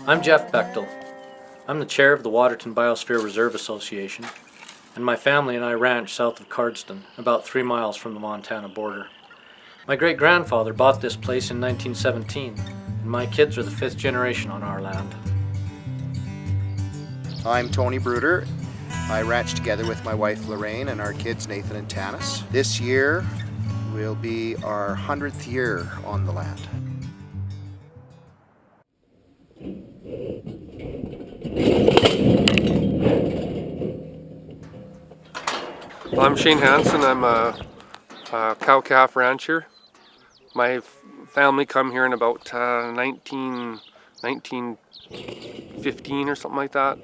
I'm Jeff Bechtel. I'm the chair of the Waterton Biosphere Reserve Association, and my family and I ranch south of Cardston, about 3 miles from the Montana border. My great-grandfather bought this place in 1917, and my kids are the 5th generation on our land. I'm Tony Bruder. I ranch together with my wife Lorraine and our kids Nathan and Tanis. This year will be our 100th year on the land. I'm Shane Hanson. I'm a cow-calf rancher. My family come here in about 1915 or something like that.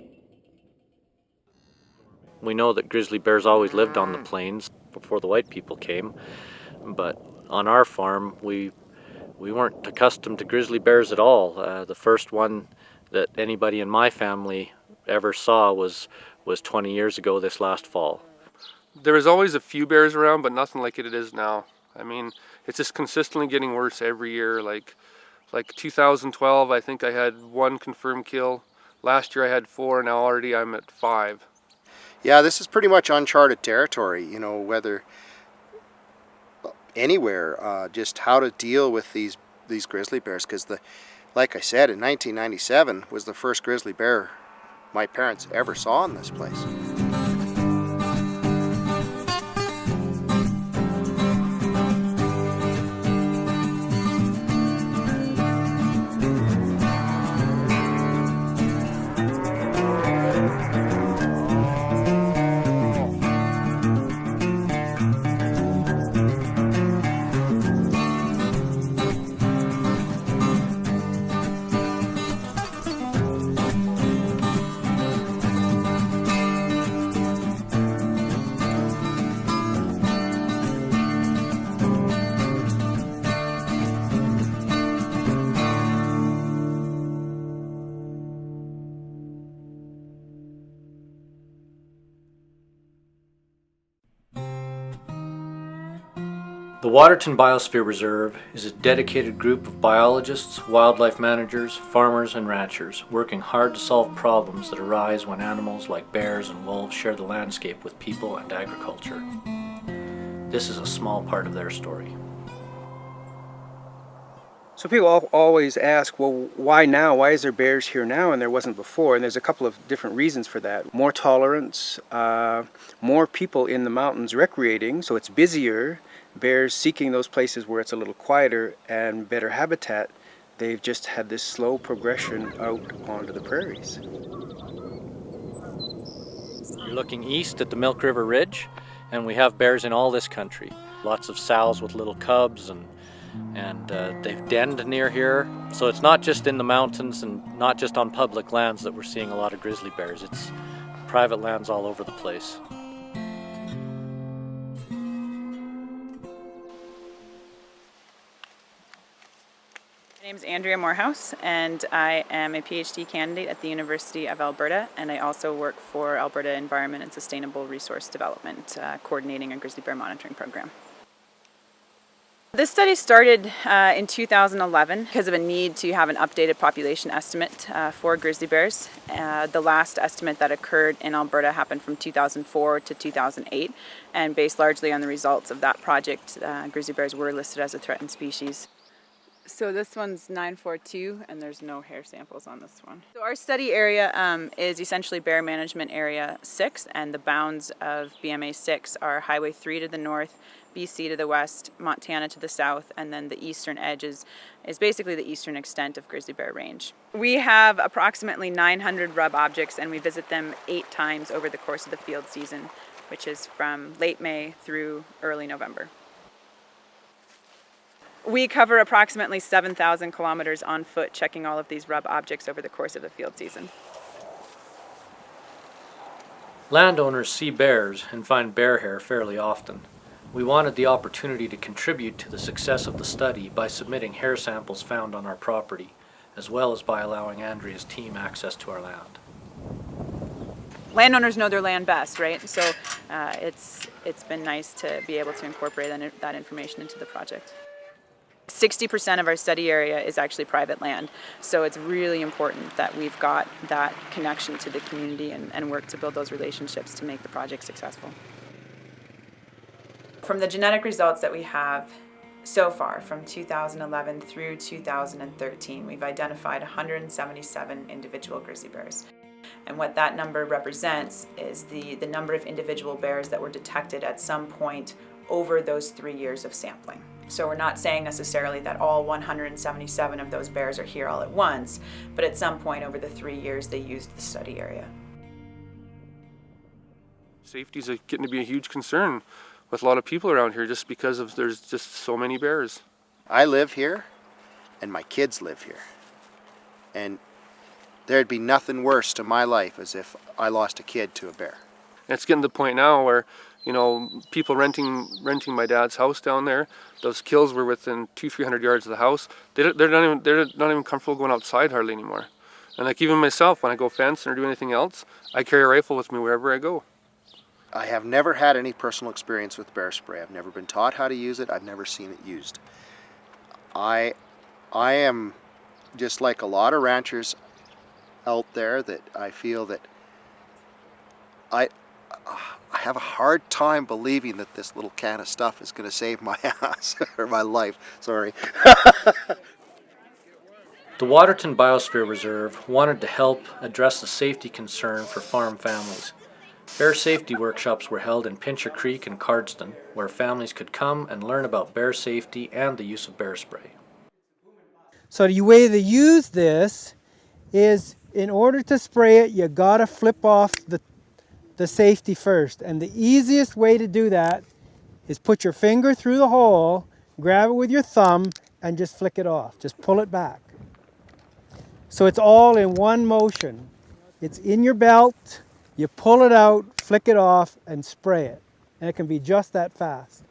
We know that grizzly bears always lived on the plains before the white people came, but on our farm we weren't accustomed to grizzly bears at all. The first one that anybody in my family ever saw was 20 years ago this last fall. There was always a few bears around, but nothing like it is now. I mean, it's just consistently getting worse every year. Like 2012, I think I had 1 confirmed kill. Last year I had 4, now already I'm at 5. Yeah, this is pretty much uncharted territory, you know, whether anywhere, just how to deal with these grizzly bears, because like I said, in 1997 was the first grizzly bear my parents ever saw in this place. The Waterton Biosphere Reserve is a dedicated group of biologists, wildlife managers, farmers, and ranchers working hard to solve problems that arise when animals like bears and wolves share the landscape with people and agriculture. This is a small part of their story. So people always ask, well, why now? Why is there bears here now and there wasn't before? And there's a couple of different reasons for that. More tolerance, more people in the mountains recreating, so it's busier. Bears seeking those places where it's a little quieter and better habitat. They've just had this slow progression out onto the prairies. You're looking east at the Milk River Ridge, and we have bears in all this country. Lots of sows with little cubs, and they've denned near here. So it's not just in the mountains and not just on public lands that we're seeing a lot of grizzly bears. It's private lands all over the place. My name is Andrea Morehouse, and I am a PhD candidate at the University of Alberta, and I also work for Alberta Environment and Sustainable Resource Development, coordinating a grizzly bear monitoring program. This study started in 2011 because of a need to have an updated population estimate for grizzly bears. The last estimate that occurred in Alberta happened from 2004 to 2008, and based largely on the results of that project, grizzly bears were listed as a threatened species. So this one's 942, and there's no hair samples on this one. So our study area is essentially Bear Management Area 6, and the bounds of BMA 6 are Highway 3 to the north, BC to the west, Montana to the south, and then the eastern edge is basically the eastern extent of grizzly bear range. We have approximately 900 rub objects, and we visit them 8 times over the course of the field season, which is from late May through early November. We cover approximately 7,000 kilometers on foot checking all of these rub objects over the course of the field season. Landowners see bears and find bear hair fairly often. We wanted the opportunity to contribute to the success of the study by submitting hair samples found on our property, as well as by allowing Andrea's team access to our land. Landowners know their land best, right? So it's been nice to be able to incorporate that information into the project. 60% of our study area is actually private land, so it's really important that we've got that connection to the community and work to build those relationships to make the project successful. From the genetic results that we have so far, from 2011 through 2013, we've identified 177 individual grizzly bears. And what that number represents is the number of individual bears that were detected at some point over those 3 years of sampling. So we're not saying necessarily that all 177 of those bears are here all at once, but at some point over the 3 years they used the study area. Safety is getting to be a huge concern with a lot of people around here just because of there's just so many bears. I live here and my kids live here. And there'd be nothing worse to my life as if I lost a kid to a bear. And it's getting to the point now where, you know, people renting my dad's house down there, those kills were within 200-300 yards of the house. They're not even comfortable going outside hardly anymore. And like even myself, when I go fencing or do anything else, I carry a rifle with me wherever I go. I have never had any personal experience with bear spray. I've never been taught how to use it. I've never seen it used. I am just like a lot of ranchers out there that I feel that I have a hard time believing that this little can of stuff is going to save my ass or my life. Sorry. The Waterton Biosphere Reserve wanted to help address the safety concern for farm families. Bear safety workshops were held in Pincher Creek and Cardston, where families could come and learn about bear safety and the use of bear spray. So the way to use this is, in order to spray it, you gotta flip off the safety first. And the easiest way to do that is put your finger through the hole, grab it with your thumb, and just flick it off. Just pull it back. So it's all in one motion. It's in your belt, you pull it out, flick it off, and spray it. And it can be just that fast.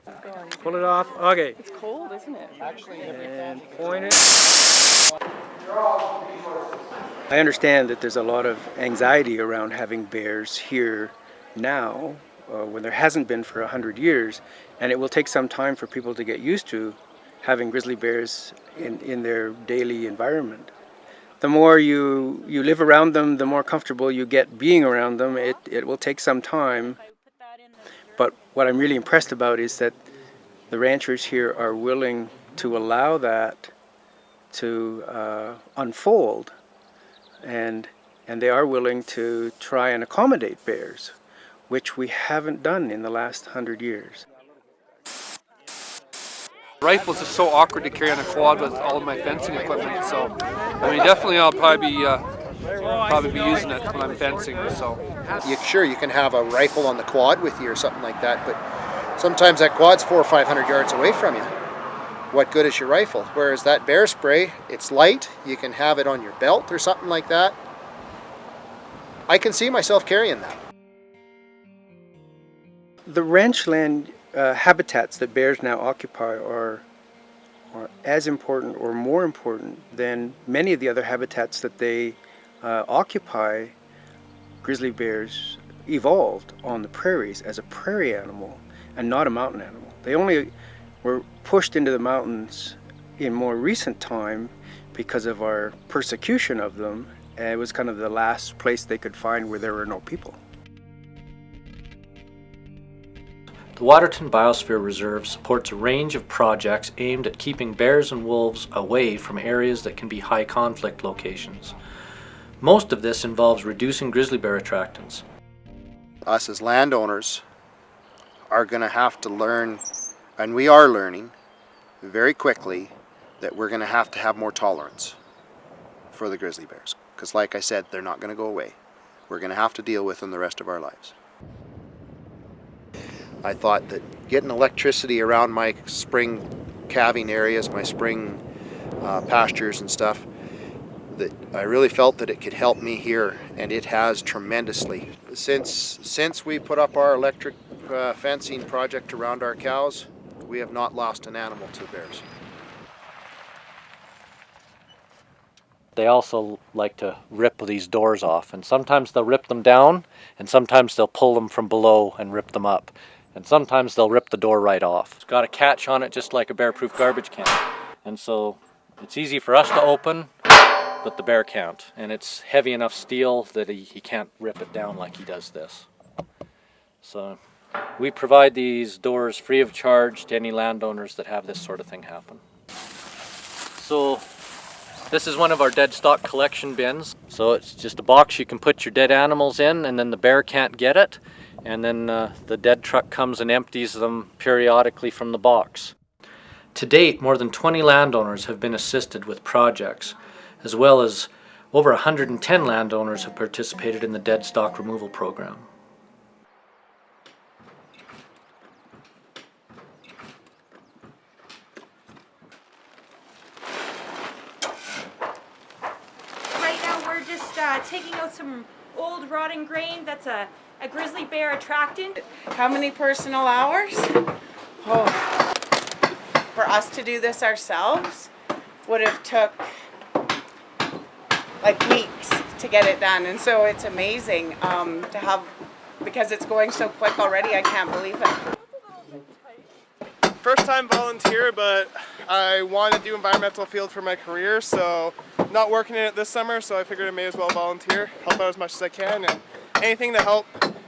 Pull it off. Okay. It's cold, isn't it? And point it. I understand that there's a lot of anxiety around having bears here now, when there hasn't been for 100 years, and it will take some time for people to get used to having grizzly bears in their daily environment. The more you live around them, the more comfortable you get being around them. It will take some time, but what I'm really impressed about is that the ranchers here are willing to allow that to unfold, and they are willing to try and accommodate bears, which we haven't done in the last 100 years. Rifles is so awkward to carry on a quad with all of my fencing equipment, so I mean definitely I'll probably be using it when I'm fencing. So Sure, you can have a rifle on the quad with you or something like that, but sometimes that quad's 400 or 500 yards away from you. What good is your rifle? Whereas that bear spray, it's light, you can have it on your belt or something like that. I can see myself carrying that. The ranchland habitats that bears now occupy are as important or more important than many of the other habitats that they occupy. Grizzly bears evolved on the prairies as a prairie animal and not a mountain animal. They only were pushed into the mountains in more recent time because of our persecution of them. And it was kind of the last place they could find where there were no people. The Waterton Biosphere Reserve supports a range of projects aimed at keeping bears and wolves away from areas that can be high conflict locations. Most of this involves reducing grizzly bear attractants. Us as landowners are going to have to learn, and we are learning very quickly, that we're going to have more tolerance for the grizzly bears. Because like I said, they're not going to go away. We're going to have to deal with them the rest of our lives. I thought that getting electricity around my spring calving areas, my spring pastures and stuff, that I really felt that it could help me here, and it has tremendously. Since we put up our electric fencing project around our cows, we have not lost an animal to bears. They also like to rip these doors off, and sometimes they'll rip them down, and sometimes they'll pull them from below and rip them up. And sometimes they'll rip the door right off. It's got a catch on it just like a bear-proof garbage can. And so it's easy for us to open, but the bear can't. And it's heavy enough steel that he can't rip it down like he does this. So we provide these doors free of charge to any landowners that have this sort of thing happen. So this is one of our dead stock collection bins. So it's just a box you can put your dead animals in, and then the bear can't get it. And then the dead truck comes and empties them periodically from the box. To date, more than 20 landowners have been assisted with projects, as well as over 110 landowners have participated in the dead stock removal program. Right now we're just taking out some old rotting grain that's a grizzly bear attractant. How many personal hours? Oh, for us to do this ourselves would have took like weeks to get it done, and so it's amazing to have, because it's going so quick already. I can't believe it. First time volunteer, but I want to do environmental field for my career, so not working in it this summer, so I figured I may as well volunteer, help out as much as I can, and anything to help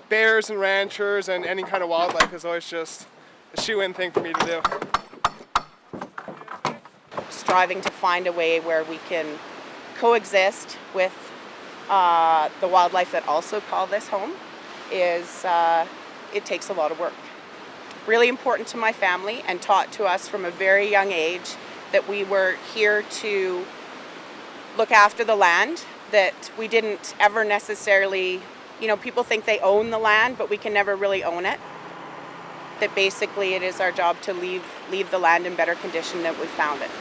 bears and ranchers and any kind of wildlife is always just a shoe-in thing for me to do. Striving to find a way where we can coexist with the wildlife that also call this home is, it takes a lot of work. Really important to my family, and taught to us from a very young age that we were here to look after the land, that we didn't ever necessarily, you know, people think they own the land, but we can never really own it. That basically it is our job to leave the land in better condition than we found it.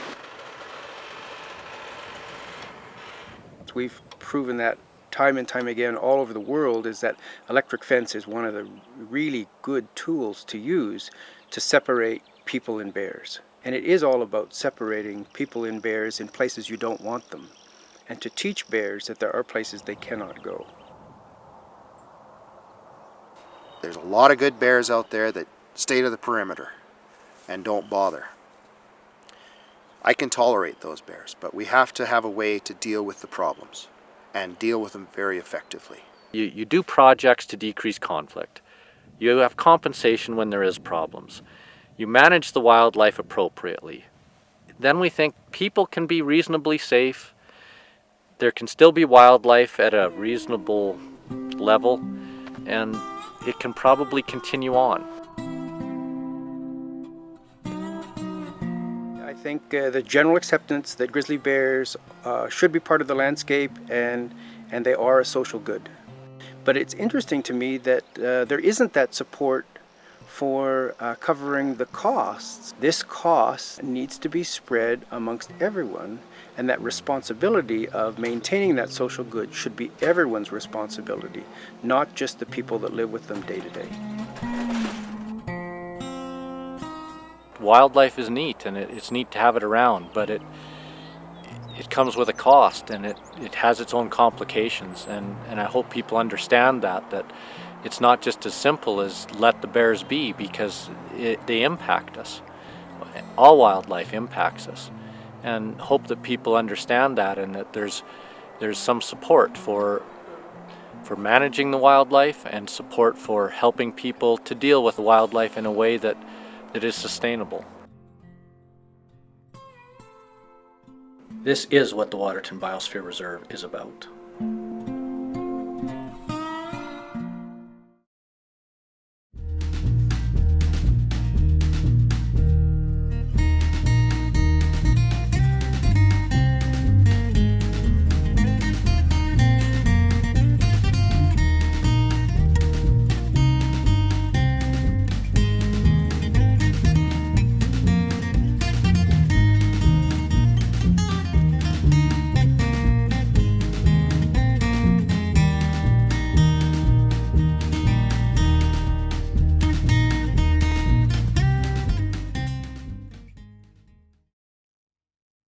We've proven that time and time again all over the world, is that electric fence is one of the really good tools to use to separate people and bears. And it is all about separating people and bears in places you don't want them, and to teach bears that there are places they cannot go. There's a lot of good bears out there that stay to the perimeter and don't bother. I can tolerate those bears, but we have to have a way to deal with the problems and deal with them very effectively. You do projects to decrease conflict. You have compensation when there is problems. You manage the wildlife appropriately. Then we think people can be reasonably safe. There can still be wildlife at a reasonable level, and it can probably continue on. I think the general acceptance that grizzly bears should be part of the landscape, and they are a social good. But it's interesting to me that there isn't that support for covering the costs. This cost needs to be spread amongst everyone, and that responsibility of maintaining that social good should be everyone's responsibility, not just the people that live with them day to day. Wildlife is neat, and it's neat to have it around, but it comes with a cost, and it has its own complications, and I hope people understand that it's not just as simple as let the bears be, because they impact us. All wildlife impacts us, and hope that people understand that, and that there's some support for managing the wildlife, and support for helping people to deal with the wildlife in a way that is sustainable. This is what the Waterton Biosphere Reserve is about.